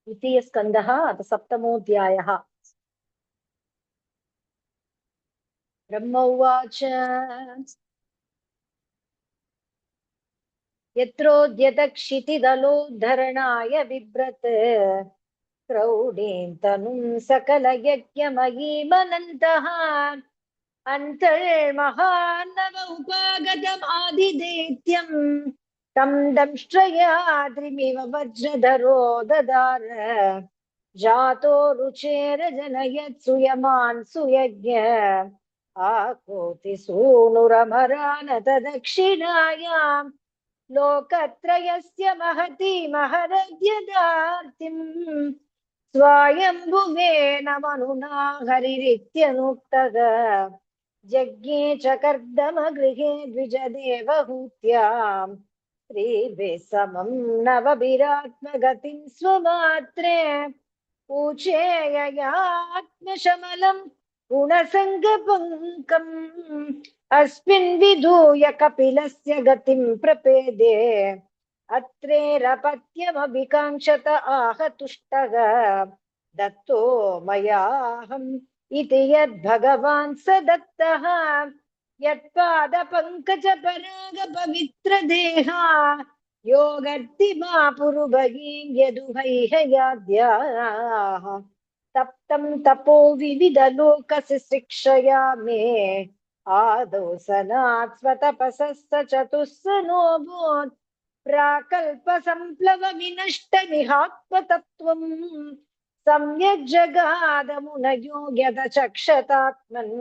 द्वितीयस्कन्धः अथ सप्तमोऽध्यायः। ब्रह्म उवाच यत्रोद्यतक्षितिदलोद्धरणाय बिभ्रत् क्रौडीं तनुं सकलयज्ञमयीमनन्तः अन्तर्महान्नव उपागतमादिदैत्यं तं दंष्ट्रयाद्रिमिव वज्रधरो ददार जातो रुचेरजनयत् सुयमान् सुयज्ञ आकोति सूनुरमरानत दक्षिणायाम् लोकत्रयस्य महती महरद्यदार्तिम् स्वायम्भुवेन मनुना हरिरित्यनुक्तः यज्ञे च कर्दमगृहे द्विजदेवहूत्याम् स्त्रीभिः समं नवभिरात्मगतिं स्वमात्रे पूचेययात्मशमलं गुणसङ्गपङ्कम् अस्मिन् विधूय कपिलस्य गतिं प्रपेदे अत्रेरपत्यमभिकाङ्क्षत आह तुष्टः दत्तो मयाहम् इति यद्भगवान् स दत्तः यत्पादपङ्कजपरागपवित्रदेहा योगर्तिमा पुरुभगीं यदुभैहयाद्याः तप्तं तपो विविधलोकस्य शिक्षया मे आदौ सनात् स्वतपसः स चतुस्सनोऽभूत् प्राकल्पसम्प्लव विनष्टमिहात्मतत्त्वम् सम्यक् जगादमुनयो यदचक्षतात्मन्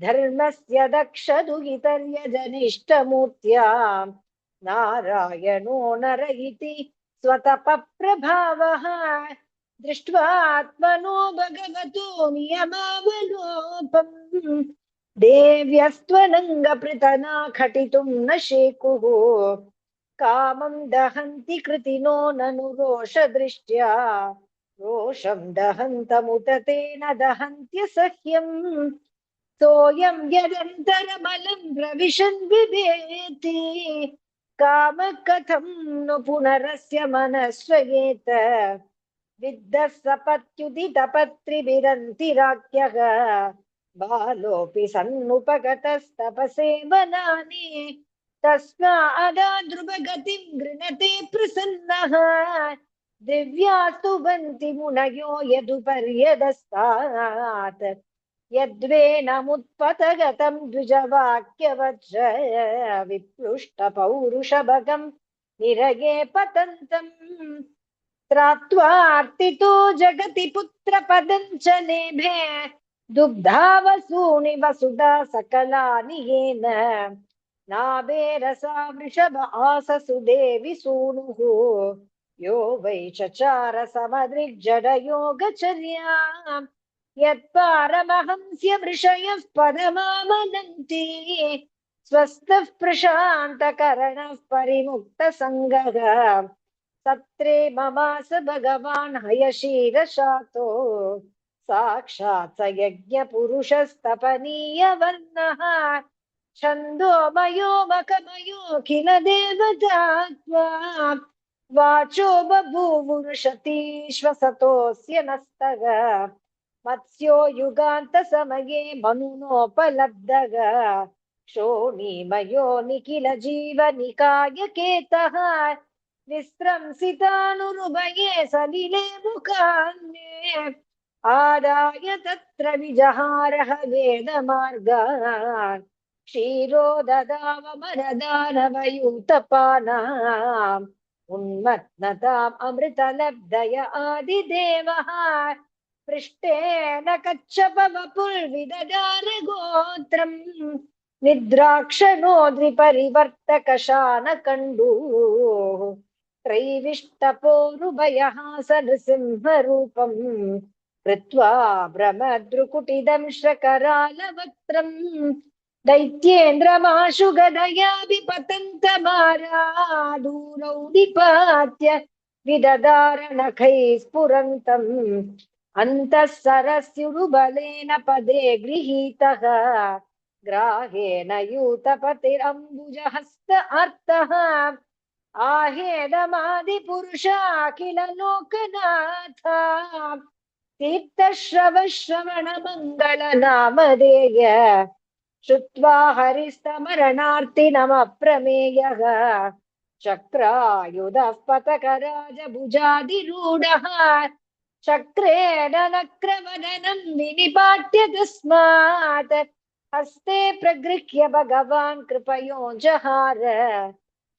धर्मस्य दक्षदुहितर्यजनिष्ठमूर्त्याम् नारायणो नर इति स्वतपप्रभावः दृष्ट्वात्मनो भगवतो नियमावलोपम् देव्यस्त्वनङ्गपृतना घटितुं न शेकुः कामं दहन्ति कृतिनो ननु रोषदृष्ट्या रोषं दहन्तमुत तेन दहन्त्यसह्यम् सोऽयं यदन्तरमलं प्रविशन् बिभेति कामः कथं नु पुनरस्य मनस्वयेत विद्धः सपत्युदितपत्रिभिरन्तिराख्यः बालोऽपि सन्नुपगतस्तपसे वनानि तस्मादाद्रुवगतिं गृणते प्रसन्नः दिव्यास्तु वन्ति मुनयो यदुपर्यदस्तात् यद्वेनमुत्पतगतं द्विजवाक्यवज्र विप्लुष्टपौरुषभगं निरये पतन्तम् त्रात्वार्तितो जगति पुत्रपदं च नेभे दुग्धावसूनि वसुधा सकलानि येन नाभेरसा वृषभ आससुदेवि सूनुः यो वै चचार समदृग्जडयोगचर्याम् यत्पारमहंस्य वृषयः पदमामनन्ति स्वस्थः प्रशान्तकरणः परिमुक्तसङ्गः सत्रे ममास भगवान् हयशीरशातो साक्षात् स यज्ञपुरुषस्तपनीयवर्णः छन्दोमयो मकमयो देवतात्मा वाचो बभूवुरुषतीश्वसतोऽस्य नस्तः मत्स्यो युगान्तसमये मनुनोपलब्धः क्षोणीमयो निखिल जीवनिकायकेतः विस्रंसितानुरुभये सलिले मुखान्ये आदाय तत्र विजहारः वेदमार्गान् क्षीरोददावमरदानवयूतपानाम् उन्मत्नताम् अमृतलब्धय आदिदेवः पृष्ठेन कच्छपवपुर्विददार गोत्रम् निद्राक्षणोद्रिपरिवर्तकशानकण्डूः त्रैविष्टपोरुभयहास नृसिंहरूपम् कृत्वा भ्रमद्रुकुटिदं श्रकरालवक्त्रम् दैत्येन्द्रमाशु गदयाभिपतन्तमारादूरौ निपात्य विददारणखैः स्फुरन्तम् अन्तः सरस्युरुबलेन पदे गृहीतः ग्राहेण यूतपतिरम्बुजहस्त अर्थः आहेदमादिपुरुषाखिल लोकनाथा तीर्थश्रवश्रवणमङ्गलनामधेय श्रुत्वा हरिस्तमरणार्तिनमप्रमेयः चक्रायुधः पतकराजभुजादिरूढः चक्रेण नक्रवदनं विनिपाट्य तस्मात् हस्ते प्रगृह्य भगवान् कृपयोजहार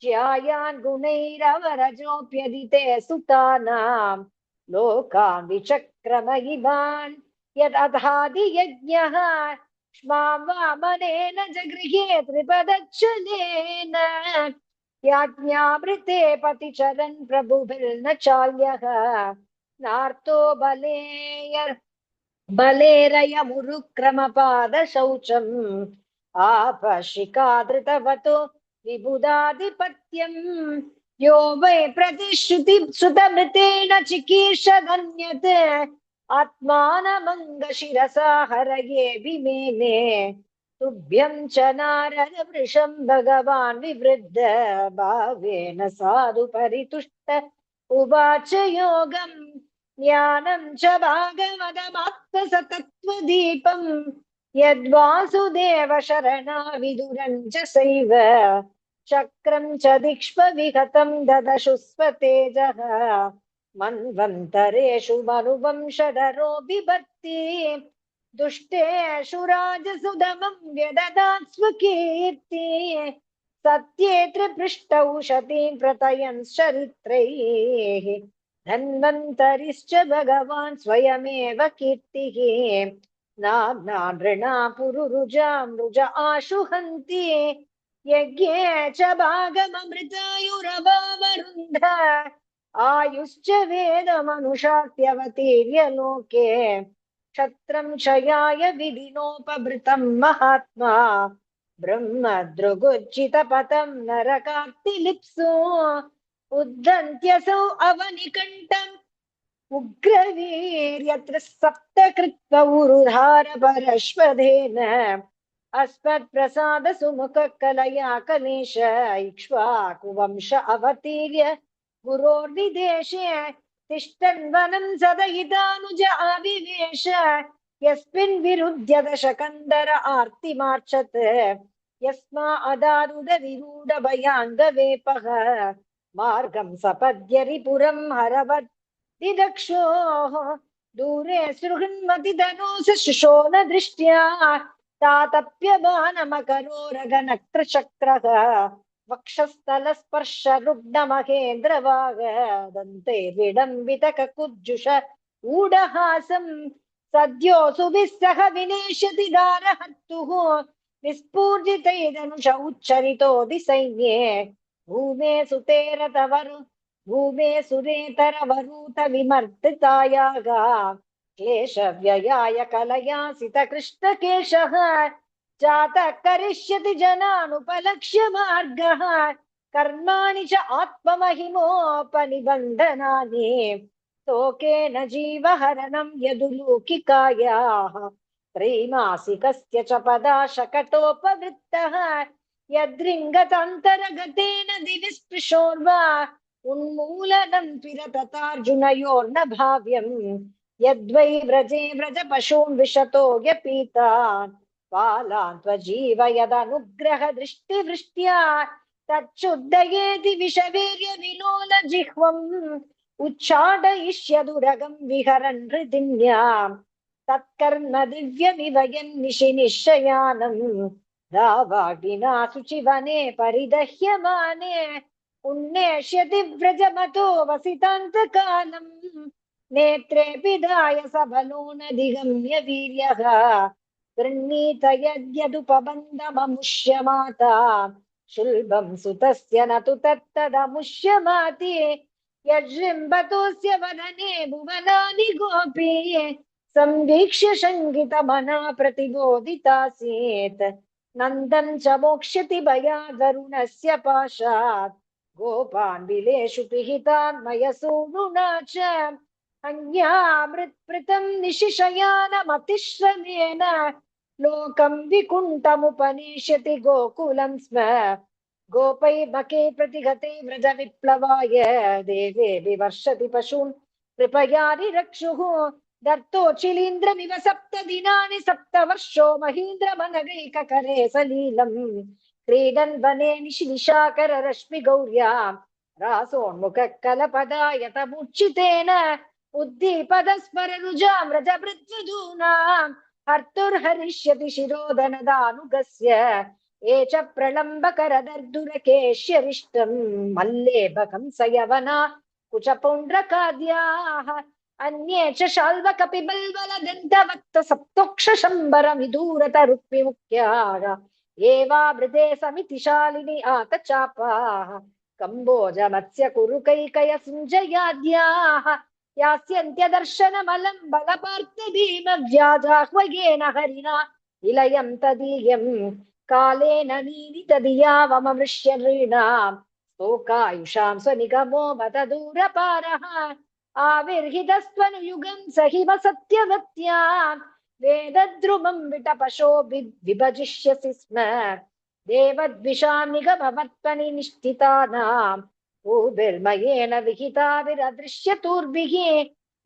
ज्यायान् गुणैरवरजोऽप्यदिते सुतानाम् लोकान् विचक्रमहिमान् यदधादियज्ञः क्ष्मां वामनेन जगृहे त्रिपदच्छलेन याज्ञामृते पतिचरन् प्रभुभिर्न चाल्यः नार्तो बलेरयमुरुक्रमपादशौचम् आपशिकाधृतवतो विबुधाधिपत्यम् यो वै प्रतिश्रुति श्रुतमृतेन चिकीर्षदन्यत् आत्मानमङ्गशिरसा हरये विमेने तुभ्यं च नारद वृषं भगवान् विवृद्ध भावेन साधु परितुष्ट उवाच योगम् ज्ञानं च भागवतमात्मसतत्त्वदीपम् यद्वासुदेव शरणा विदुरं च सैव चक्रं च दिक्ष्मविहतं ददशु स्वतेजः मन्वन्तरेषु मनुवंशधरो बिभर्ति दुष्टेषु राजसु दमं व्यददात् स्वकीर्ति सत्ये त्रिपृष्टौ शतीं प्रतयन् चरित्रैः धन्वन्तरिश्च भगवान् स्वयमेव कीर्तिः नाम्ना नृणा पुरुरुजां रुज आशु हन्ति यज्ञे च भागममृतायुरभावरुन्ध आयुश्च वेदमनुशात्यवतीर्य लोके क्षत्रं क्षयाय विधिनोपभृतं महात्मा ब्रह्मदृगुज्जितपथं नरकार्तिलिप्सु उद्धन्त्यसौ अवनिकण्ठम् उग्रवीर्यत्र सप्त कृत्वा उरुधार परश्वधेन अस्मत्प्रसाद सुमुख कलया कलेश इक्ष्वाकुवंश अवतीर्य गुरोर्विदेशे तिष्ठन् वनं सदयितानुज आविवेश यस्मिन् विरुध्य दशकन्दर आर्तिमार्चत् यस्मा अदारुद विरूढ भयाङ्गवेपः मार्गं सपद्य रिपुरं हरवत् दिदक्षो दूरे सृहन्मतिधनुष शुशोन दृष्ट्या तातप्यमानमकरोरगनक्रचक्रः वक्षस्थलस्पर्श रुग्णमहेन्द्रवाग दन्तैर्विडम्बितककुज्जुष ऊढहासं सद्यो सुभिस्सह विनेष्यति दारहर्तुः विस्फूर्जितैर्धनुष उच्चरितोऽधिसैन्ये भूमे सुतेरतवरु भूमे सुरेतरवरूथ विमर्दितायाः क्लेशव्ययाय कलयासित कृष्णकेशः जातः करिष्यति जनानुपलक्ष्य मार्गः कर्माणि च आत्ममहिमोपनिबन्धनानि शोकेन जीवहरणं यदुलौकिकायाः त्रैमासिकस्य च पदाशकटोपवृत्तः यद्रिङ्गतान्तरगतेन दिवि स्पृशोर्वा उन्मूलनं त्विरततार्जुनयोर्न भाव्यम् यद्वै व्रजे व्रज पशून् विशतो व्यपीतान् बालान् त्वजीवयदनुग्रह दृष्टिवृष्ट्या तच्छुद्धयेति विषवीर्य विलोल जिह्वम् उच्चाटयिष्यदुरगं विहरन् हृदिन्याम् तत्कर्म दिव्यमिव यन्निशि निश्चयानम् दावाग्निना शुचिवने परिदह्यमाने उन्नेष्यति व्रजमतो वसितान्तकालम् नेत्रे पिधाय सबलो न दिगम्य वीर्यः गृह्णीत यद्यदुपबन्धममुष्य माता शुल्बं सुतस्य न तु तत्तदमुष्यमाति यजृम्बतोऽस्य वदने भुवनानि गोपी संवीक्ष्य शङ्कितमना प्रतिबोधितासीत् नन्दं च मोक्ष्यति भयादरुणस्य पाशात् गोपान् विलेषु पिहितान् मयसूनुना च अन्यामृत्पृतं निशिशयानमतिश्रमेण लोकं विकुण्ठमुपनेष्यति गोकुलं स्म गोपैर्मके प्रतिगते व्रज विप्लवाय देवे विवर्षति पशून् कृपयारिरक्षुः दत्तोचिलीन्द्रमिव सप्त दिनानि सप्तवर्षो महीन्द्रमनगैककरे सलीलम् क्रीडन् वने निशिनिशाकर रश्मि गौर्या रासोन्मुख कलपदायतमुच्चितेन उद्दीपदस्मररुजां व्रजभृद्वधूनाम् हर्तुर्हरिष्यति शिरोदनदानुगस्य ये च प्रलम्बकरदर्दुरकेश्यरिष्टम् मल्लेभकं सयवना कुचपौण्ड्रकाद्याः अन्ये च शाल्वकपिबल्वलदन्तवक्त सप्तोक्षशम्बरमिदूरत रुक्मिमुख्याः एवावृते समितिशालिनि आतचापाः कम्बोजमत्स्य कुरुकैकयसुञ्जयाद्याः यास्यन्त्यदर्शनमलं बलपार्थभीमव्याजाह्वयेन हरिणा इलयं तदीयम् कालेन नीलितदियावममृश्य नृणाम् स्तोकायुषां स्वनिगमो मतदूरपारः आविर्हितस्त्वनुयुगं सहिम सत्यवत्याम् वेदद्रुमं विटपशो विभजिष्यसि स्म देवद्विषां निगमवर्त्मनि निष्ठितानाम् भूभिर्मयेन विहिताभिरदृश्यतुर्भिः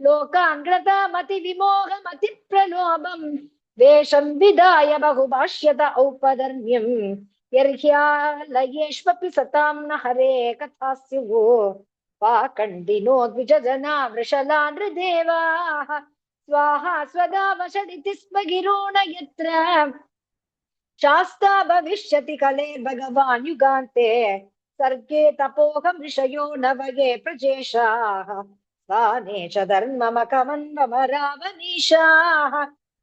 लोकान् गृतामतिविमोहमतिप्रलोभम् वेषं विदाय बहुभाष्यत औपधर्म्यम् यर्ह्यालयेष्वपि सतां न हरे कथास्युः पाखण्डिनो द्विजजना वृषला नृदेवाः स्वाहा स्वदा वषडिति स्म गिरोण यत्र शास्ता भविष्यति कलेर्भगवान् युगान्ते सर्गे तपोहं ऋषयो नवये प्रजेशाः स्थाने च धर्ममकमन्वमरावनीशाः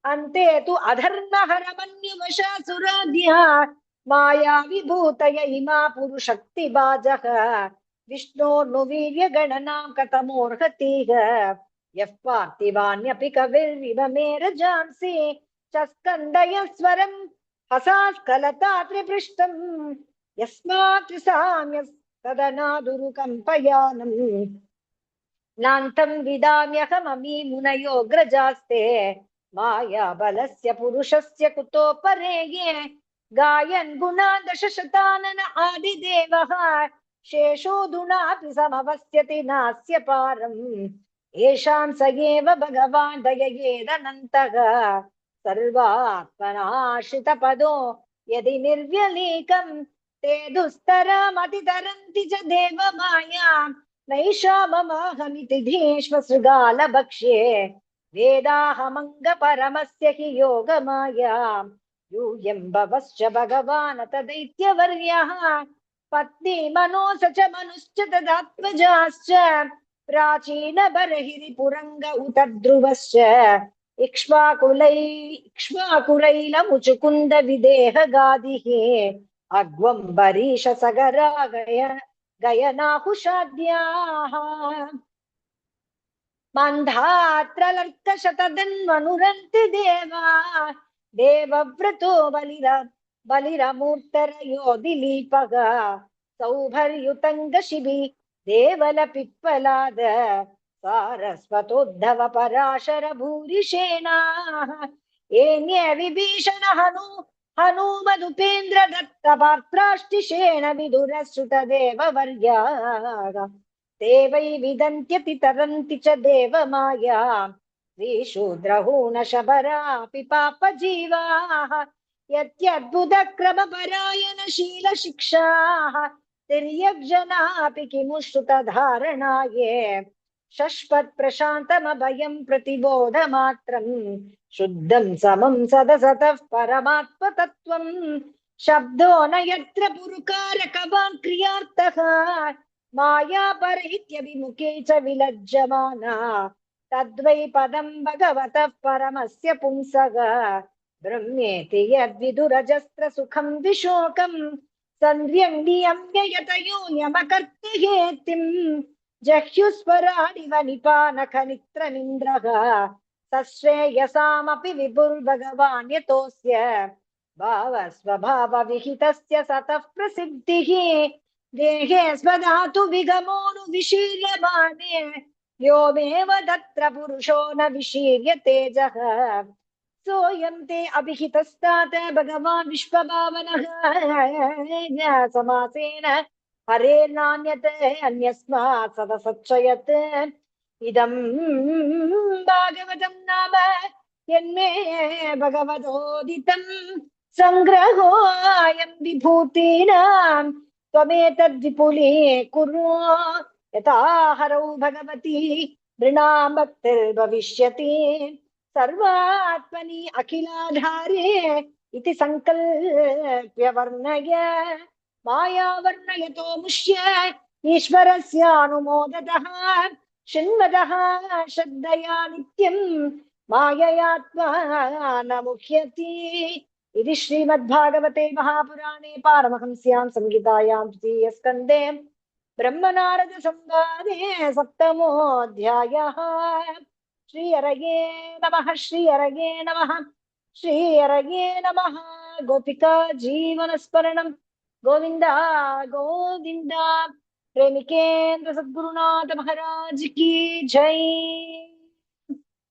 अन्ते तु अधर्महरमन्युवशासुराद्या माया विभूतय इमा पुरुषक्तिबाजः विष्णोर्नुवीर्यगणनां कथमोर्हतीह यः पार्थिवान्यपि कविर्विव मे रजांसि च स्कन्दयस्वरम् हसास्खलतात्रिपृष्ठम् यस्मात् साम्यस्तदनादुरुकम्पयानम् नान्तं विदाम्यहममी मुनयोऽग्रजास्ते मायाबलस्य पुरुषस्य कुतो परेये गायन् गुणान् दशशतानन आदिदेवः शेषोऽधुनापि समवस्यति नास्य पारम् येषां स एव भगवान् दययेदनन्तः सर्वात्मनाश्रितपदो यदि निर्व्यलीकम् ते दुस्तरमतितरन्ति च देवमायाम् नैषा ममाहमिति धीष्मसृगाल भक्ष्ये वेदाहमङ्गपरमस्य हि योगमायाम् यूयं भवश्च भगवान् तदैत्यवर्यः पत्नी मनोस च मनुश्च तदात्मजाश्च प्राचीन बर्हिरिपुरङ्ग उत ध्रुवश्च इक्ष्वाकुलैलमुचुकुन्द विदेह गादिः अग्वम्बरीश सगरा गयनाहुषाद्याः मन्धात्रलर्कशतदन्वनुरन्ति देवा देवव्रतो बलिरमूर्तरयो दिलीपः सौभर्युतङ्गशिबि देवलपिप्पलाद सारस्वतोद्धव पराशर भूरिशेनाः येन्ये विभीषण हनूमदुपेन्द्र दत्त पात्राष्टिशेन विदुरश्रुत देववर्याः ते वै विदन्त्यति तरन्ति च देवमाया श्रीशूद्रहूणशबरापि पापजीवाः यत्यद्भुतक्रमपरायणशीलशिक्षाः तिर्यग्जनापि किमुश्रुतधारणाये शश्वत्प्रशान्तमभयं प्रतिबोधमात्रम् शुद्धं समं सदसतः परमात्मतत्त्वम् शब्दो न यत्र पुरुकारकवान् क्रियार्थः मायापरैत्यभिमुखे च विलज्जमाना तद्वै पदं भगवतः परमस्य पुंसः ब्रह्मेति यद्विदुरजस्त्रसुखं विशोकं सन्ध्यङ्गियम्ययतयो यमकर्तयेतिम् जह्युस्वराडिव निपानखनित्रमिन्द्रः सश्रेयसामपि विभुर्भगवान् यतोऽस्य भावस्वभावविहितस्य सतः प्रसिद्धिः देहे स्वधातु विगमोऽनुविशीर्यमाणे व्योमेव तत्र पुरुषो न विशीर्य तेजः सोऽयं ते अभिहितस्तात भगवान् विश्वभावनः समासेन हरेर्नान्यत् अन्यस्मात् सदसच्चयत् इदं भागवतं नाम यन्मे भगवतोदितं सङ्ग्रहोऽयं विभूतीनां त्वमेतद्विपुली कुरु यथा हरौ भगवती नृणां भक्तिर्भविष्यति सर्वात्मनि अखिलाधारे इति सङ्कल्प्य वर्णय मायावर्णयतो मुष्य ईश्वरस्यानुमोदतः शृण्वतः श्रद्धया नित्यं माययात्मा न मुह्यति इति श्रीमद्भागवते महापुराणे पारमहंस्यां संहितायां तृतीयस्कन्धे ब्रह्मनारद संवादे सप्तमोऽध्यायः। श्री अरगे नमः, श्री अरगे नमः, श्री अरगे नमः। गोपिका जीवन स्मरणं गोविंद गोविंद। प्रेमिकेन्द्र सद्गुरुनाथ महाराज की जय।